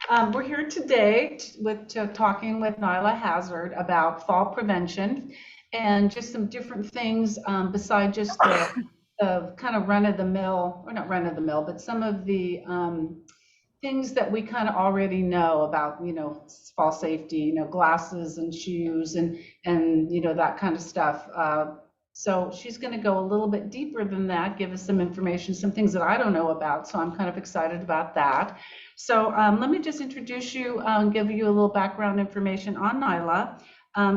We're here today talking with Nylah Hazzard about fall prevention and just some different things beside just the kind of run of the mill, or not run of the mill, but some of the things that we kind of already know about, fall safety, glasses and shoes and that kind of stuff. So she's going to go a little bit deeper than that, give us some information, some things that I don't know about. So I'm kind of excited about that. So let me just introduce you, give you a little background information on Nylah.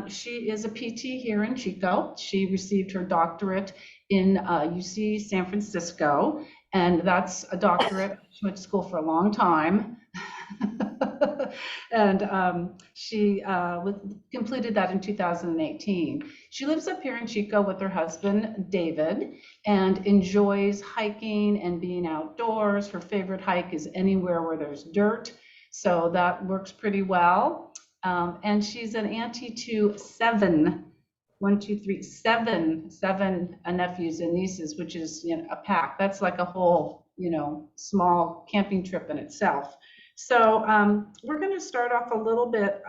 She is a PT here in Chico. She received her doctorate in UC San Francisco, and that's a doctorate. She went to school for a long time. And she completed that in 2018. She lives up here in Chico with her husband, David, and enjoys hiking and being outdoors. Her favorite hike is anywhere where there's dirt, so that works pretty well. And she's an auntie to seven nephews and nieces, which is a pack. That's like a whole, small camping trip in itself. So we're going to start off a little bit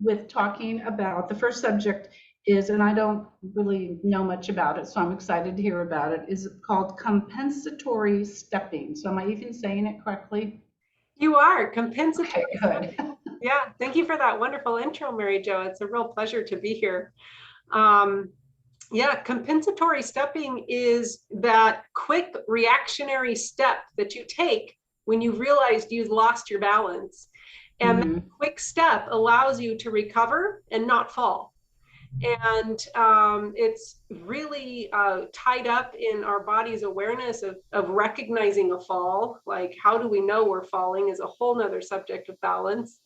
with talking about the first subject is, and I don't really know much about it, so I'm excited to hear about it, is called compensatory stepping. So am I even saying it correctly? You are compensatory. Okay, good. Yeah, thank you for that wonderful intro, Mary Jo. It's a real pleasure to be here. Yeah, compensatory stepping is that quick reactionary step that you take when you realized you've lost your balance. And that quick step allows you to recover and not fall. And it's really tied up in our body's awareness of recognizing a fall. Like, how do we know we're falling is a whole nother subject of balance.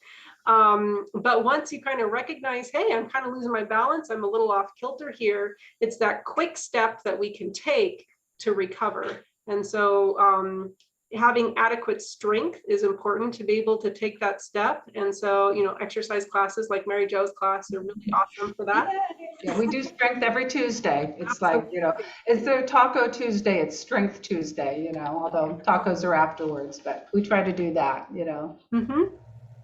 But once you kind of recognize, hey, I'm kind of losing my balance, I'm a little off kilter here, it's that quick step that we can take to recover. And so having adequate strength is important to be able to take that step. And so, exercise classes like Mary Jo's class are really awesome for that. Yeah, we do strength every Tuesday. It's Absolutely. like, it's their Taco Tuesday, it's Strength Tuesday, although tacos are afterwards, but we try to do that. Mm-hmm.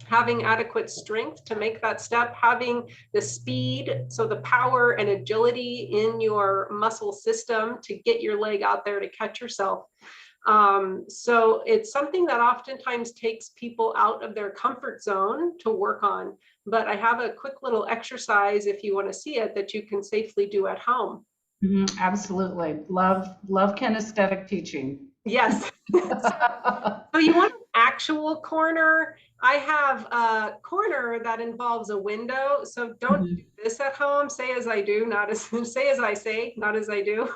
Having adequate strength to make that step, having the speed, so the power and agility in your muscle system to get your leg out there to catch yourself. So it's something that oftentimes takes people out of their comfort zone to work on. But I have a quick little exercise, if you want to see it, that you can safely do at home. Absolutely. Love kinesthetic teaching. Yes. So you want an actual corner? I have a corner that involves a window. So don't do this at home. Say as I do, not as say as I say, not as I do.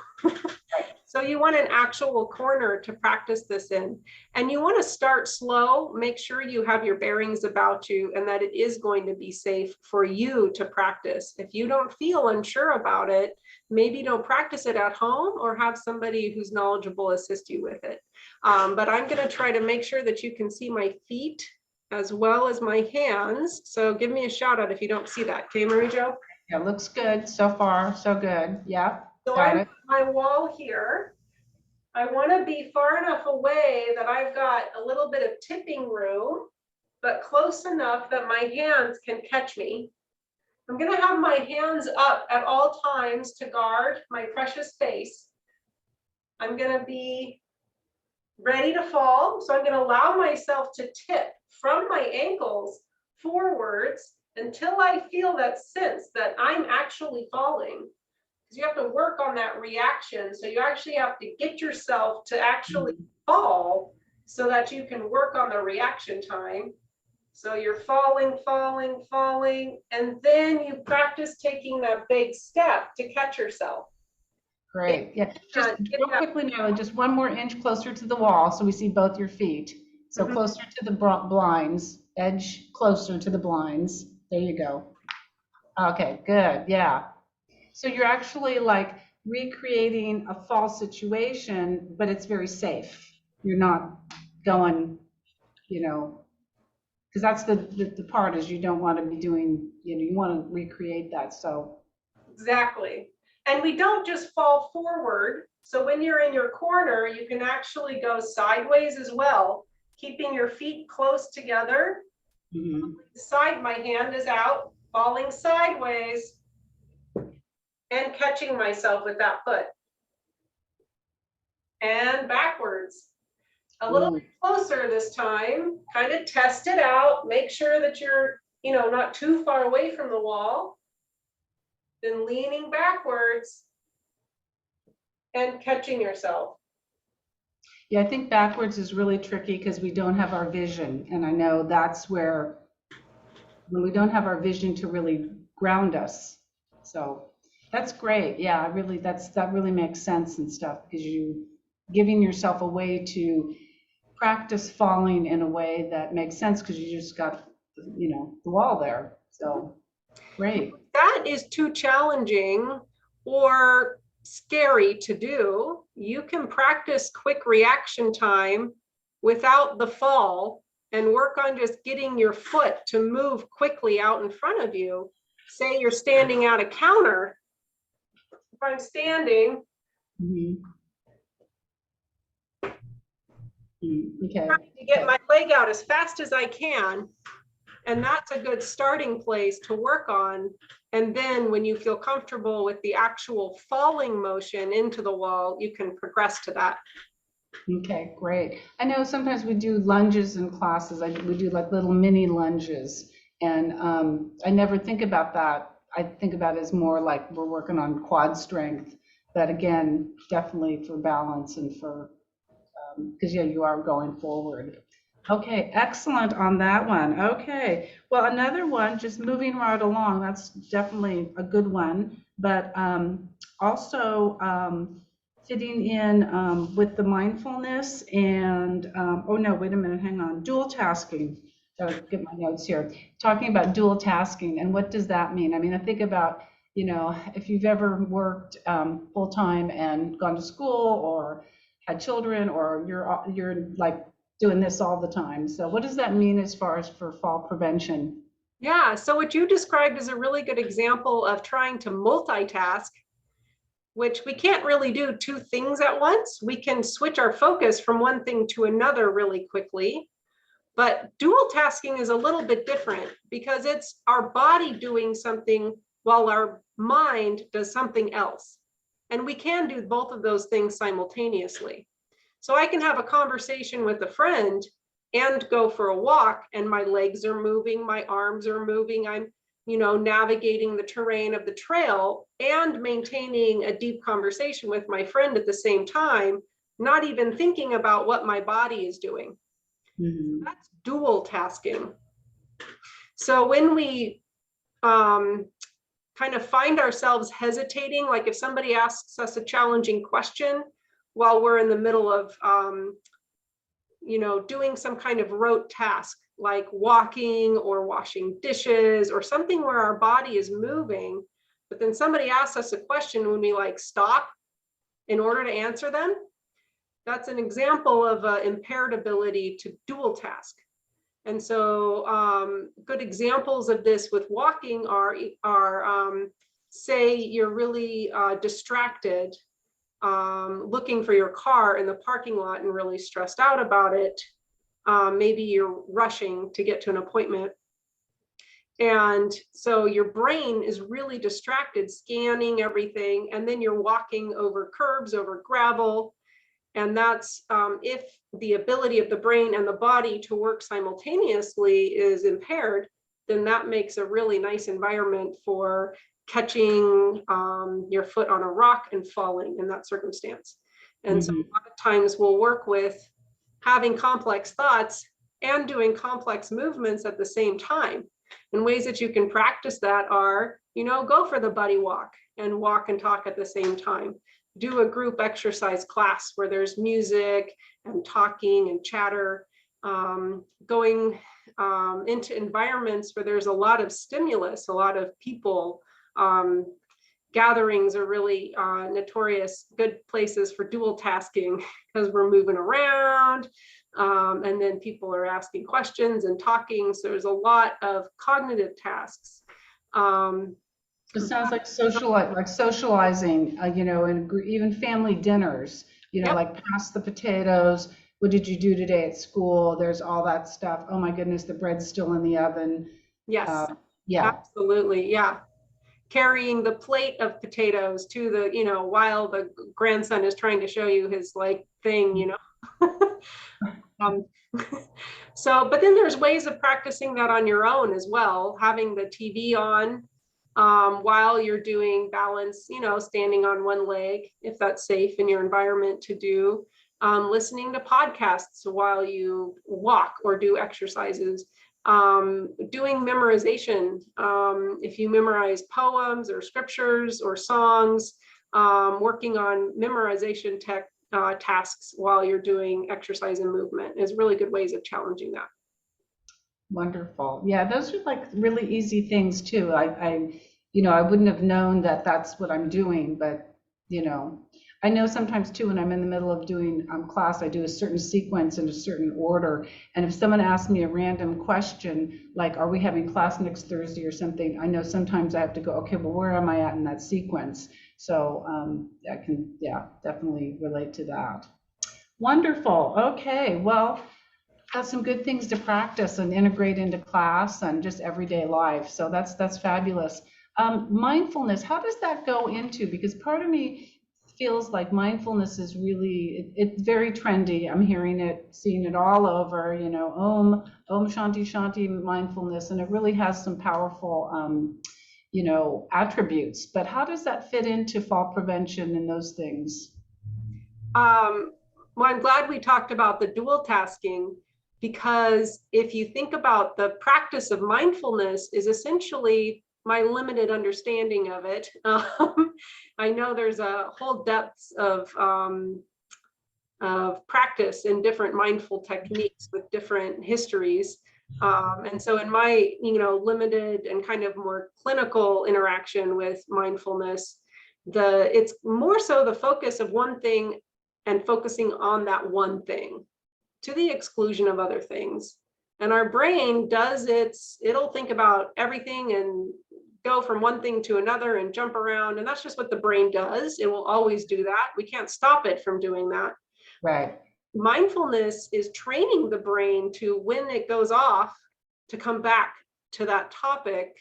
So you want an actual corner to practice this in. And you want to start slow. Make sure you have your bearings about you and that it is going to be safe for you to practice. If you don't feel unsure about it, maybe don't practice it at home or have somebody who's knowledgeable assist you with it. But I'm going to try to make sure that you can see my feet as well as my hands. So give me a shout out if you don't see that. Okay, Mary Jo? Yeah, looks good so far, so good. Yeah. So I'm on my wall here. I want to be far enough away that I've got a little bit of tipping room, but close enough that my hands can catch me. I'm going to have my hands up at all times to guard my precious face. I'm going to be ready to fall. So I'm going to allow myself to tip from my ankles forwards until I feel that sense that I'm actually falling. Because you have to work on that reaction. So you actually have to get yourself to actually fall so that you can work on the reaction time. So you're falling, falling, falling, and then you practice taking that big step to catch yourself. Great. Yeah. Just real quickly now, just one more inch closer to the wall so we see both your feet. So closer to the blinds, edge closer to the blinds. There you go. Okay, good. Yeah. So you're actually like recreating a fall situation, but it's very safe. You're not going, because that's the part is you don't want to be doing, you want to recreate that. So exactly. And we don't just fall forward. So when you're in your corner, you can actually go sideways as well, keeping your feet close together Mhm. Side, my hand is out, falling sideways, and catching myself with that foot. And backwards. A little bit closer this time, kind of test it out, make sure that you're, not too far away from the wall. Then leaning backwards and catching yourself. Yeah, I think backwards is really tricky because we don't have our vision. And I know that's where, when we don't have our vision to really ground us. So that's great. Yeah, that really makes sense and stuff, because you giving yourself a way to practice falling in a way that makes sense, because you just got, the wall there. So great. That is too challenging or scary to do. You can practice quick reaction time without the fall and work on just getting your foot to move quickly out in front of you. Say you're standing at a counter. If I'm standing, Mhm. Okay. to get my leg out as fast as I can. And that's a good starting place to work on. And then when you feel comfortable with the actual falling motion into the wall, you can progress to that. Okay, great. I know sometimes we do lunges in classes. We do like little mini lunges, and I never think about that. I think about it as more like we're working on quad strength, but again, definitely for balance and for, because yeah, you are going forward. Okay, excellent on that one. Okay, well, another one, just moving right along, that's definitely a good one, but also fitting in with the mindfulness and, oh no, wait a minute, hang on, dual tasking. Gotta get my notes here. Talking about dual tasking, and what does that mean? I mean, I think about, if you've ever worked full time and gone to school or had children, or you're like doing this all the time. So what does that mean as far as for fall prevention? Yeah, so what you described is a really good example of trying to multitask, which we can't really do two things at once. We can switch our focus from one thing to another really quickly. But dual tasking is a little bit different because it's our body doing something while our mind does something else. And we can do both of those things simultaneously. So I can have a conversation with a friend and go for a walk, and my legs are moving, my arms are moving, I'm navigating the terrain of the trail and maintaining a deep conversation with my friend at the same time, not even thinking about what my body is doing. Mm-hmm. That's dual tasking. So when we kind of find ourselves hesitating, like if somebody asks us a challenging question while we're in the middle of doing some kind of rote task, like walking or washing dishes or something where our body is moving, but then somebody asks us a question when we like stop in order to answer them, that's an example of an impaired ability to dual task. And so good examples of this with walking are say you're really distracted, looking for your car in the parking lot and really stressed out about it. Maybe you're rushing to get to an appointment. And so your brain is really distracted, scanning everything. And then you're walking over curbs, over gravel. And that's if the ability of the brain and the body to work simultaneously is impaired, then that makes a really nice environment for catching your foot on a rock and falling in that circumstance. And so a lot of times we'll work with having complex thoughts and doing complex movements at the same time. And ways that you can practice that are, go for the buddy walk and walk and talk at the same time. Do a group exercise class where there's music and talking and chatter, going into environments where there's a lot of stimulus, a lot of people. Gatherings are really notorious good places for dual tasking because we're moving around, and then people are asking questions and talking. So there's a lot of cognitive tasks. It sounds like socializing, and even family dinners, Yep. like pass the potatoes, what did you do today at school? There's all that stuff. Oh my goodness, the bread's still in the oven. Yes, Yeah. absolutely. Yeah. Carrying the plate of potatoes to the, while the grandson is trying to show you his like thing, um, so, but then there's ways of practicing that on your own as well, having the TV on while you're doing balance, standing on one leg, if that's safe in your environment to do, listening to podcasts while you walk or do exercises, doing memorization. If you memorize poems or scriptures or songs, working on memorization tasks while you're doing exercise and movement is really good ways of challenging that. Wonderful. Yeah, those are like really easy things too. I wouldn't have known that that's what I'm doing, but I know sometimes too when I'm in the middle of doing class, I do a certain sequence in a certain order. And if someone asks me a random question, like, are we having class next Thursday or something? I know sometimes I have to go, okay, well, where am I at in that sequence? So I can, definitely relate to that. Wonderful. Okay, well, have some good things to practice and integrate into class and just everyday life. So that's fabulous. Mindfulness, how does that go into? Because part of me feels like mindfulness is really, it's very trendy. I'm hearing it, seeing it all over, Om Shanti Shanti mindfulness, and it really has some powerful, attributes. But how does that fit into fall prevention and those things? Well, I'm glad we talked about the dual tasking, because if you think about the practice of mindfulness is essentially my limited understanding of it. I know there's a whole depth of practice in different mindful techniques with different histories. And so in my, limited and kind of more clinical interaction with mindfulness, it's more so the focus of one thing and focusing on that one thing to the exclusion of other things. And our brain it'll think about everything and go from one thing to another and jump around. And that's just what the brain does. It will always do that. We can't stop it from doing that. Right. Mindfulness is training the brain to, when it goes off, to come back to that topic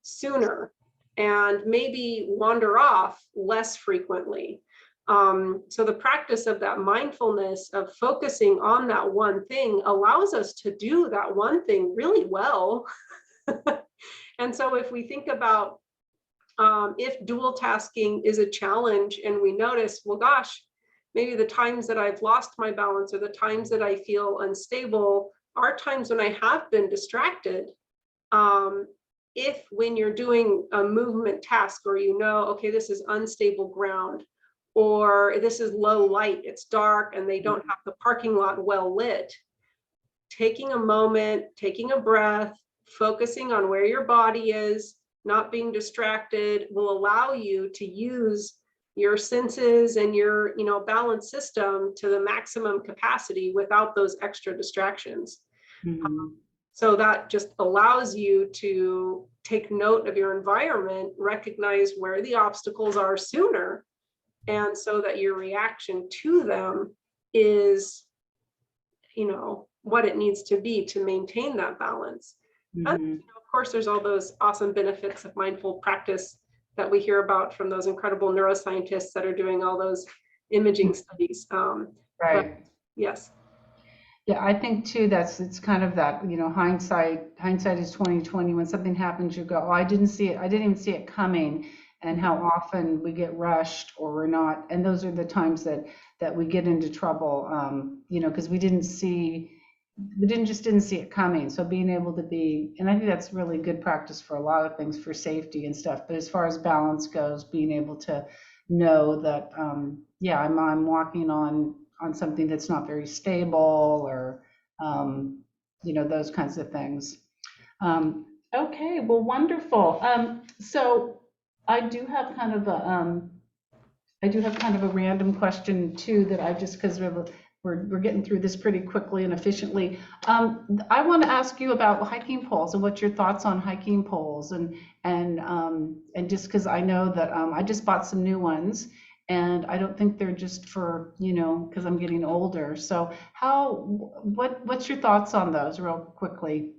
sooner and maybe wander off less frequently. So the practice of that mindfulness of focusing on that one thing allows us to do that one thing really well. And so if we think about if dual tasking is a challenge and we notice, well, gosh, maybe the times that I've lost my balance or the times that I feel unstable are times when I have been distracted. If when you're doing a movement task or okay, this is unstable ground, or this is low light, it's dark and they don't have the parking lot well lit, taking a moment, taking a breath, focusing on where your body is, not being distracted, will allow you to use your senses and your balance system to the maximum capacity without those extra distractions. Mm-hmm. So that just allows you to take note of your environment, recognize where the obstacles are sooner, and so that your reaction to them is what it needs to be to maintain that balance. Mm-hmm. And of course, there's all those awesome benefits of mindful practice that we hear about from those incredible neuroscientists that are doing all those imaging studies. Right. But yes. Yeah, I think too it's kind of that, hindsight is 2020. When something happens, you go, oh, I didn't even see it coming. And how often we get rushed or we're not, and those are the times that we get into trouble, because we didn't see it coming. So being able to be, and I think that's really good practice for a lot of things, for safety and stuff. But as far as balance goes, being able to know that, I'm walking on something that's not very stable, or those kinds of things. Okay, well, wonderful. So I do have kind of a random question too, that because we're getting through this pretty quickly and efficiently. I want to ask you about hiking poles and what your thoughts on hiking poles, and just because I know that I just bought some new ones, And I don't think they're just for, because I'm getting older. So what's your thoughts on those real quickly?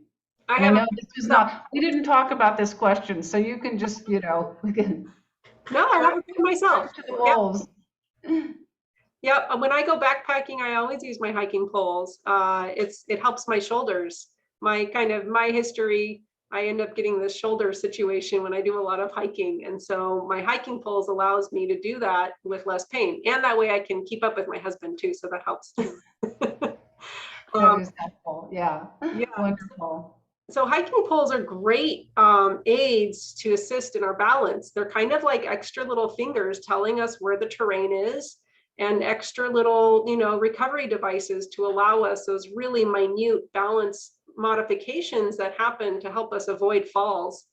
I And I have know this is not, we didn't talk about this question, so you can just, we can no, I have a pair myself. to the wolves. Yeah, when I go backpacking, I always use my hiking poles. It helps my shoulders. My history, I end up getting this shoulder situation when I do a lot of hiking. And so my hiking poles allows me to do that with less pain. And that way I can keep up with my husband too. So that helps. That is helpful. Yeah. Yeah. Wonderful. So hiking poles are great aids to assist in our balance. They're kind of like extra little fingers telling us where the terrain is, and extra little, recovery devices to allow us those really minute balance modifications that happen to help us avoid falls.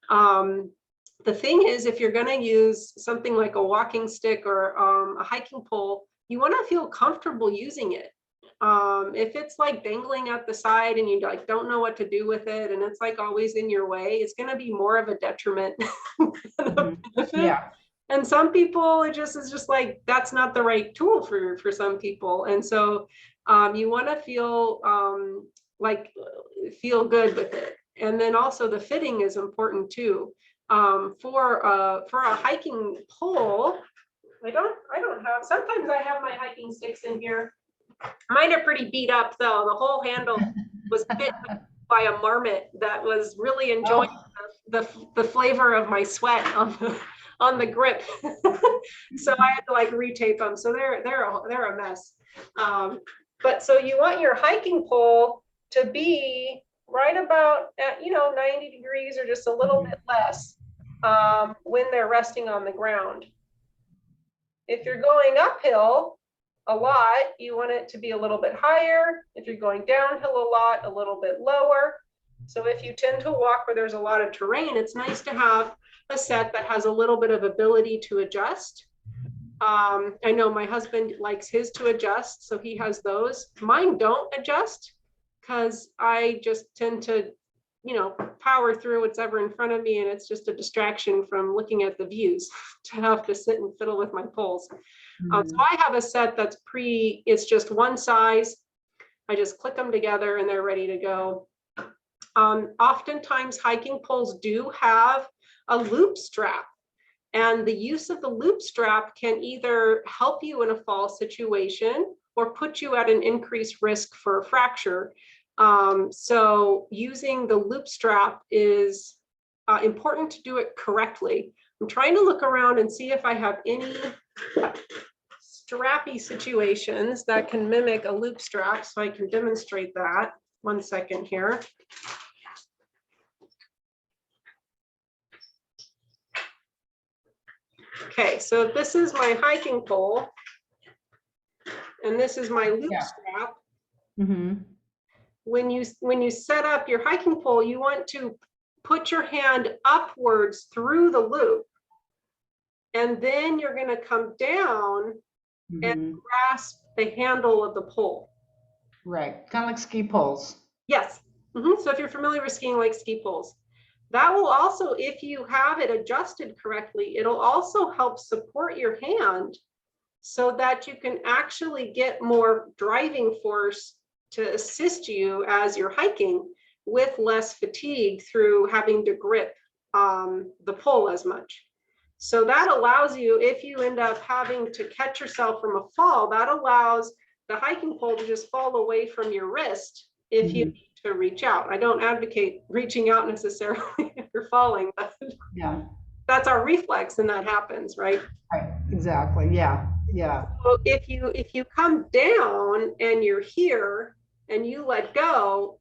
The thing is, if you're going to use something like a walking stick or a hiking pole, you want to feel comfortable using it. If it's like dangling at the side and you like don't know what to do with it and it's like always in your way, it's going to be more of a detriment than a benefit. Yeah. And some people is just like that's not the right tool for some people. And so you want to feel feel good with it. And then also the fitting is important too. For a hiking pole, I don't have, sometimes I have my hiking sticks in here. Mine are pretty beat up though. The whole handle was bit by a marmot that was really enjoying the flavor of my sweat on the grip. So I had to like retape them. So they're a mess. But so you want your hiking pole to be right about at 90 degrees or just a little bit less when they're resting on the ground. If you're going uphill a lot, you want it to be a little bit higher. If you're going downhill a lot, a little bit lower. So if you tend to walk where there's a lot of terrain, it's nice to have a set that has a little bit of ability to adjust. I know my husband likes his to adjust, so he has those. Mine don't adjust because I just tend to, power through whatever in front of me, and it's just a distraction from looking at the views to have to sit and fiddle with my poles. So I have a set that's it's just one size. I just click them together and they're ready to go. Oftentimes hiking poles do have a loop strap, and the use of the loop strap can either help you in a fall situation or put you at an increased risk for a fracture. So using the loop strap is important to do it correctly. I'm trying to look around and see if I have any strappy situations that can mimic a loop strap, so I can demonstrate that. 1 second here. Okay, so this is my hiking pole, and this is my loop strap. Mm-hmm. When you set up your hiking pole, you want to put your hand upwards through the loop, and then you're going to come down and grasp the handle of the pole. Right, kind of like ski poles. Yes. So if you're familiar with skiing, like ski poles, that will also, if you have it adjusted correctly, it'll also help support your hand so that you can actually get more driving force to assist you as you're hiking with less fatigue through having to grip the pole as much. So that allows you, if you end up having to catch yourself from a fall, that allows the hiking pole to just fall away from your wrist if you need to reach out. I don't advocate reaching out necessarily if you're falling, but that's our reflex and that happens, right? Right, exactly. Yeah. So if you come down and you're here and you let go,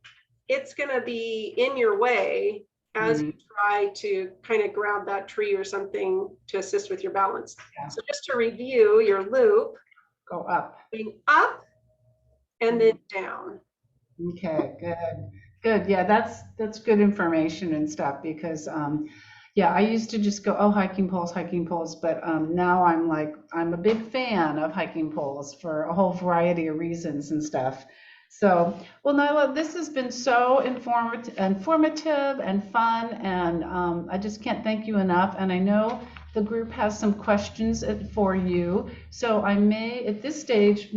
it's going to be in your way as you try to kind of grab that tree or something to assist with your balance. So just to review, your loop, go up, and then down. Okay, good. Yeah, that's good information and stuff, because I used to just go, oh, hiking poles, but now I'm a big fan of hiking poles for a whole variety of reasons and stuff. So, well, Nylah, this has been so informative and fun, and I just can't thank you enough. And I know the group has some questions for you. So I may, at this stage,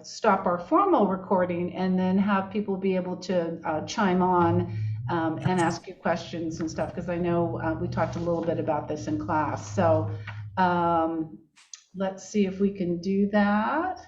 stop our formal recording and then have people be able to chime on and ask you questions and stuff, because I know we talked a little bit about this in class. So let's see if we can do that.